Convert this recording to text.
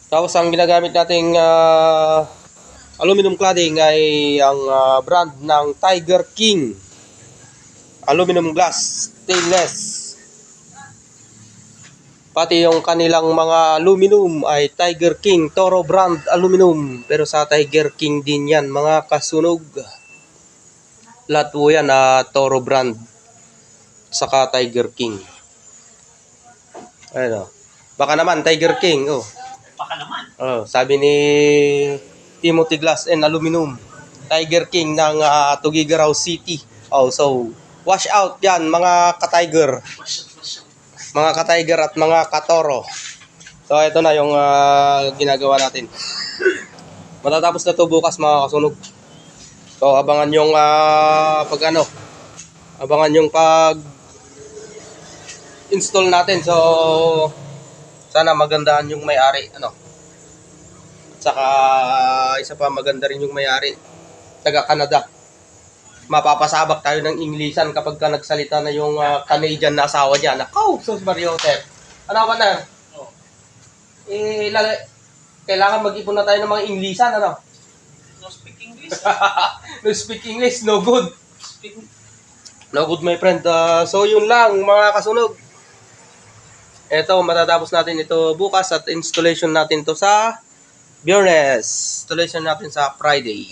Tapos ang ginagamit nating aluminum cladding ay ang brand ng Tiger King. Aluminum glass, stainless. Pati yung kanilang mga aluminum ay Tiger King, Toro brand aluminum. Pero sa Tiger King din yan mga kasunog. Lahat po yan Toro brand. Saka Tiger King. Ayun o. Baka naman Tiger King. Oh. Baka naman. Oh, sabi ni Timothy Glass and Aluminum. Tiger King ng Tuguegarao City. Oh, so wash out yan mga ka-Tiger. Mga ka-Tiger at mga ka-Toro. So ito na yung ginagawa natin. Matatapos na to bukas mga kasunog. So abangan yung abangan yung pag install natin. So sana magandahan yung may-ari At saka isa pa maganda rin yung may-ari, taga Canada. Mapapasabak tayo ng Inglesan kapag ka nagsalita na yung Canadian na asawa niya. Nakaw, sus Mariote. Ano ka na? Oh. Kailangan mag-ipon na tayo ng mga Inglesan, ano? No speak English? No speak English, no good. Speak... No good, my friend. So yun lang, mga kasunog. Eto, matatapos natin ito bukas at installation natin to sa Biyernes. Installation natin sa Friday.